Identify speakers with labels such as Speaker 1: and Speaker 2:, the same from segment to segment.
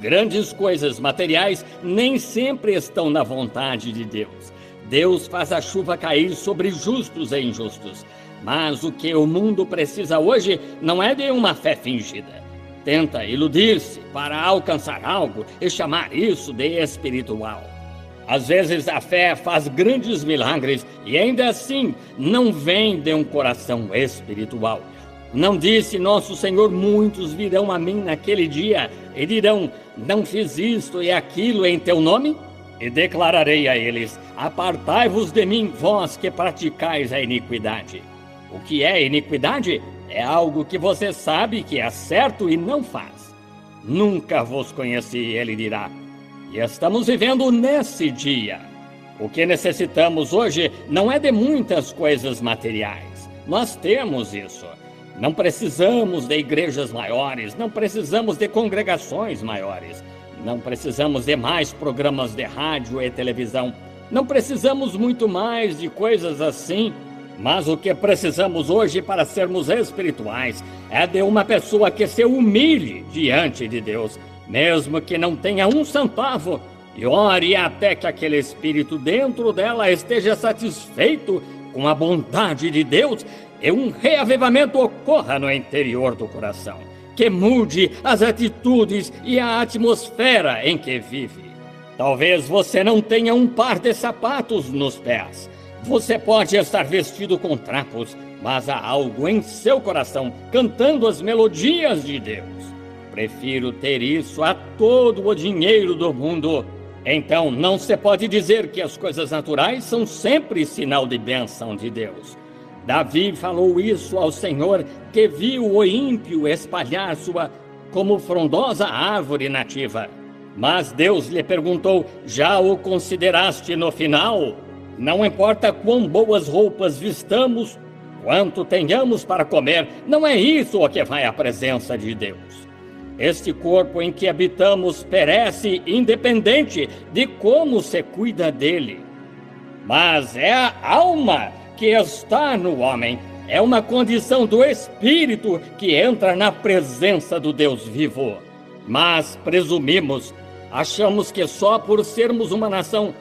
Speaker 1: Grandes coisas materiais nem sempre estão na vontade de Deus. Deus faz a chuva cair sobre justos e injustos. Mas o que o mundo precisa hoje não é de uma fé fingida. Tenta iludir-se para alcançar algo e chamar isso de espiritual. Às vezes a fé faz grandes milagres e ainda assim não vem de um coração espiritual. Não disse nosso Senhor: muitos virão a mim naquele dia e dirão: não fiz isto e aquilo em teu nome? E declararei a eles: apartai-vos de mim, vós que praticais a iniquidade. O que é iniquidade? É algo que você sabe que é certo e não faz. Nunca vos conheci, ele dirá. E estamos vivendo nesse dia. O que necessitamos hoje não é de muitas coisas materiais. Nós temos isso. Não precisamos de igrejas maiores, não precisamos de congregações maiores, não precisamos de mais programas de rádio e televisão, não precisamos muito mais de coisas assim. Mas o que precisamos hoje para sermos espirituais é de uma pessoa que se humilhe diante de Deus, mesmo que não tenha um centavo, e ore até que aquele espírito dentro dela esteja satisfeito com a bondade de Deus e um reavivamento ocorra no interior do coração, que mude as atitudes e a atmosfera em que vive. Talvez você não tenha um par de sapatos nos pés. Você pode estar vestido com trapos, mas há algo em seu coração cantando as melodias de Deus. Prefiro ter isso a todo o dinheiro do mundo. Então não se pode dizer que as coisas naturais são sempre sinal de bênção de Deus. Davi falou isso ao Senhor, que viu o ímpio espalhar sua como frondosa árvore nativa. Mas Deus lhe perguntou: já o consideraste no final? Não importa quão boas roupas vistamos, quanto tenhamos para comer, não é isso o que vai à presença de Deus. Este corpo em que habitamos perece independente de como se cuida dele. Mas é a alma que está no homem, é uma condição do espírito que entra na presença do Deus vivo. Mas presumimos, achamos que só por sermos uma nação,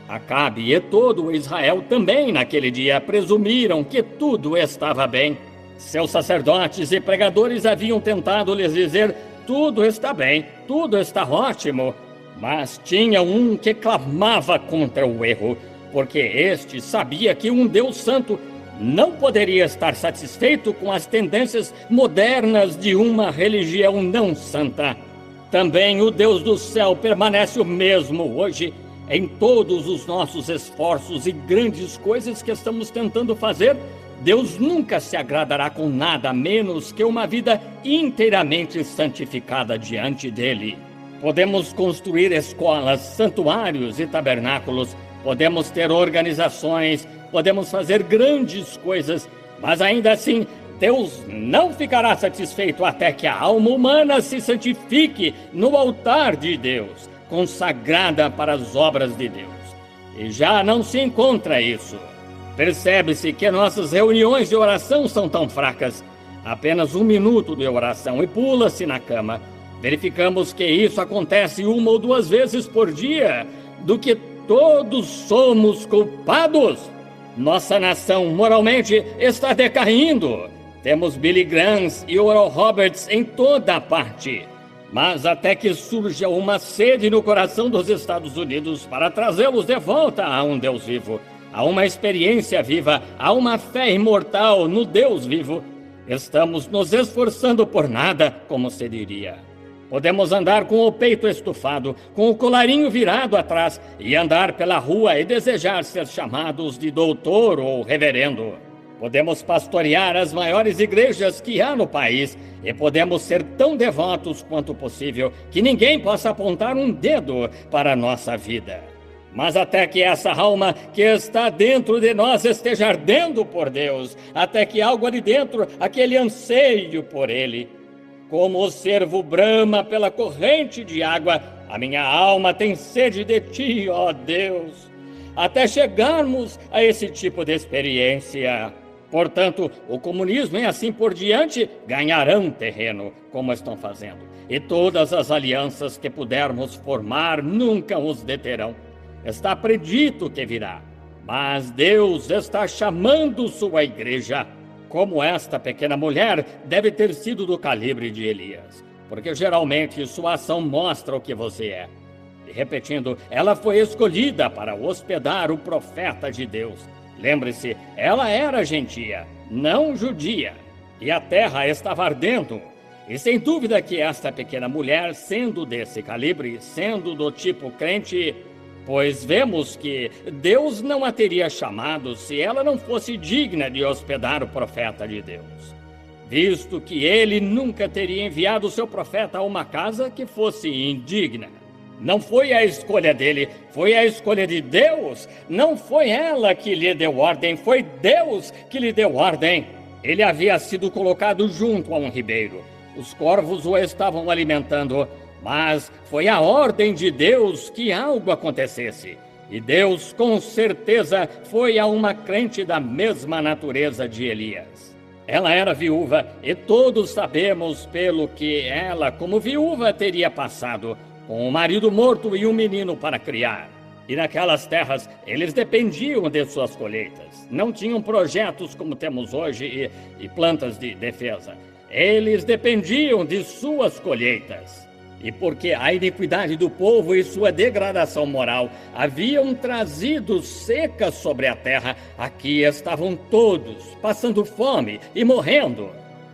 Speaker 1: Acabe e todo o Israel também naquele dia presumiram que tudo estava bem. Seus sacerdotes e pregadores haviam tentado lhes dizer: tudo está bem, tudo está ótimo. Mas tinha um que clamava contra o erro, porque este sabia que um Deus santo não poderia estar satisfeito com as tendências modernas de uma religião não santa. Também o Deus do céu permanece o mesmo hoje. Em todos os nossos esforços e grandes coisas que estamos tentando fazer, Deus nunca se agradará com nada menos que uma vida inteiramente santificada diante dele. Podemos construir escolas, santuários e tabernáculos, podemos ter organizações, podemos fazer grandes coisas, mas ainda assim, Deus não ficará satisfeito até que a alma humana se santifique no altar de Deus, consagrada para as obras de Deus. E já não se encontra isso. Percebe-se que nossas reuniões de oração são tão fracas. Apenas 1 minuto de oração e pula-se na cama. Verificamos que isso acontece 1 ou 2 vezes por dia, do que todos somos culpados. Nossa nação moralmente está decaindo. Temos Billy Graham e Oral Roberts em toda a parte. Mas até que surja uma sede no coração dos Estados Unidos para trazê-los de volta a um Deus vivo, a uma experiência viva, a uma fé imortal no Deus vivo, estamos nos esforçando por nada, como se diria. Podemos andar com o peito estufado, com o colarinho virado atrás e andar pela rua e desejar ser chamados de doutor ou reverendo. Podemos pastorear as maiores igrejas que há no país e podemos ser tão devotos quanto possível que ninguém possa apontar um dedo para a nossa vida. Mas até que essa alma que está dentro de nós esteja ardendo por Deus, até que algo ali dentro, aquele anseio por Ele, como o cervo brama pela corrente de água, a minha alma tem sede de Ti, ó Deus. Até chegarmos a esse tipo de experiência, Portanto, o comunismo e assim por diante ganharão terreno, como estão fazendo. E todas as alianças que pudermos formar nunca os deterão. Está predito que virá. Mas Deus está chamando sua igreja. Como esta pequena mulher deve ter sido do calibre de Elias, porque geralmente sua ação mostra o que você é. E repetindo, ela foi escolhida para hospedar o profeta de Deus. Lembre-se, ela era gentia, não judia, e a terra estava ardendo. E sem dúvida que esta pequena mulher, sendo desse calibre, sendo do tipo crente, pois vemos que Deus não a teria chamado se ela não fosse digna de hospedar o profeta de Deus, visto que ele nunca teria enviado o seu profeta a uma casa que fosse indigna. Não foi a escolha dele, foi a escolha de Deus. Não foi ela que lhe deu ordem, foi Deus que lhe deu ordem. Ele havia sido colocado junto a um ribeiro. Os corvos o estavam alimentando, mas foi a ordem de Deus que algo acontecesse. E Deus, com certeza, foi a uma crente da mesma natureza de Elias. Ela era viúva e todos sabemos pelo que ela, como viúva, teria passado, com o marido morto e um menino para criar. E naquelas terras, eles dependiam de suas colheitas. Não tinham projetos como temos hoje e plantas de defesa. Eles dependiam de suas colheitas. E porque a iniquidade do povo e sua degradação moral haviam trazido seca sobre a terra, aqui estavam todos passando fome e morrendo.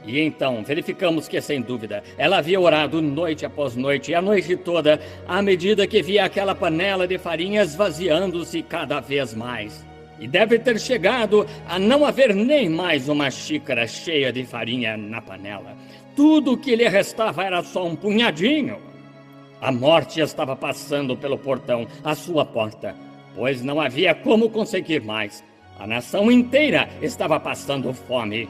Speaker 1: E então verificamos que, sem dúvida, ela havia orado noite após noite, a noite toda, à medida que via aquela panela de farinha esvaziando-se cada vez mais. E deve ter chegado a não haver nem mais uma xícara cheia de farinha na panela. Tudo o que lhe restava era só um punhadinho. A morte estava passando pelo portão, à sua porta, pois não havia como conseguir mais. A nação inteira estava passando fome.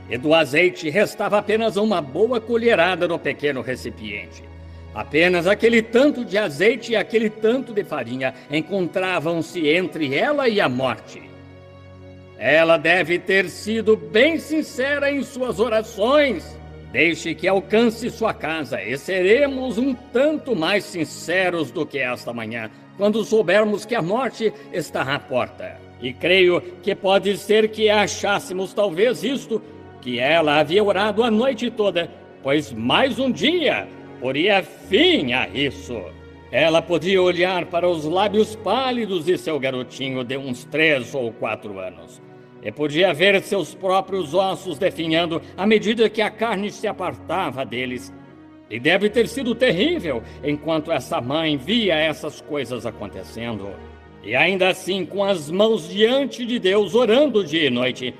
Speaker 1: E do azeite restava apenas uma boa colherada no pequeno recipiente. Apenas aquele tanto de azeite e aquele tanto de farinha encontravam-se entre ela e a morte. Ela deve ter sido bem sincera em suas orações. Deixe que alcance sua casa e seremos um tanto mais sinceros do que esta manhã, quando soubermos que a morte está à porta. E creio que pode ser que achássemos talvez isto, que ela havia orado a noite toda, pois mais um dia poria fim a isso. Ela podia olhar para os lábios pálidos de seu garotinho de uns 3 ou 4 anos, e podia ver seus próprios ossos definhando à medida que a carne se apartava deles. E deve ter sido terrível enquanto essa mãe via essas coisas acontecendo. E ainda assim, com as mãos diante de Deus, orando dia e noite,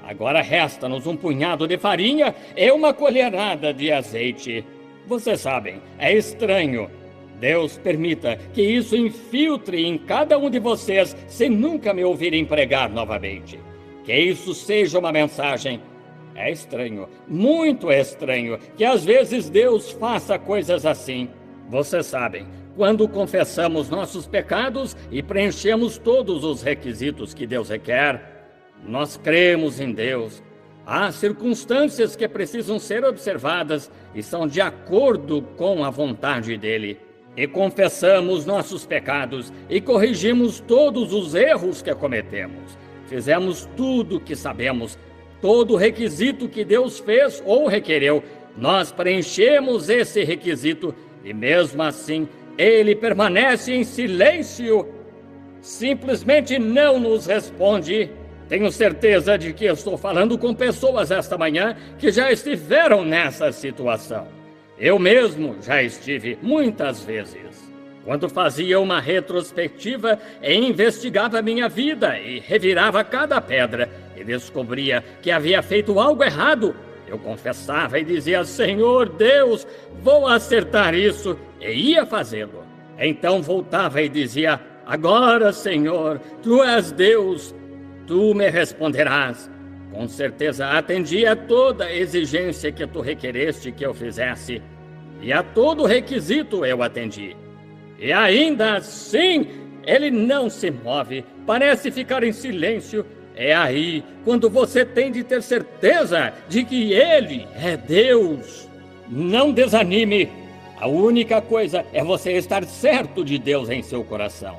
Speaker 1: agora resta-nos um punhado de farinha e uma colherada de azeite. Vocês sabem, é estranho. Deus permita que isso infiltre em cada um de vocês sem nunca me ouvirem pregar novamente. Que isso seja uma mensagem. É estranho, muito estranho, que às vezes Deus faça coisas assim. Vocês sabem, quando confessamos nossos pecados e preenchemos todos os requisitos que Deus requer, nós cremos em Deus. Há circunstâncias que precisam ser observadas e são de acordo com a vontade dele. E confessamos nossos pecados e corrigimos todos os erros que cometemos. Fizemos tudo o que sabemos, todo o requisito que Deus fez ou requereu. Nós preenchemos esse requisito e mesmo assim ele permanece em silêncio. Simplesmente não nos responde. Tenho certeza de que estou falando com pessoas esta manhã que já estiveram nessa situação. Eu mesmo já estive muitas vezes. Quando fazia uma retrospectiva e investigava minha vida e revirava cada pedra e descobria que havia feito algo errado, eu confessava e dizia: Senhor Deus, vou acertar isso, e ia fazê-lo. Então voltava e dizia: agora, Senhor, Tu és Deus, Tu me responderás. Com certeza atendi a toda exigência que Tu requereste que eu fizesse, e a todo requisito eu atendi. E ainda assim, ele não se move, parece ficar em silêncio, É aí quando você tem de ter certeza de que Ele é Deus. Não desanime. A única coisa é você estar certo de Deus em seu coração.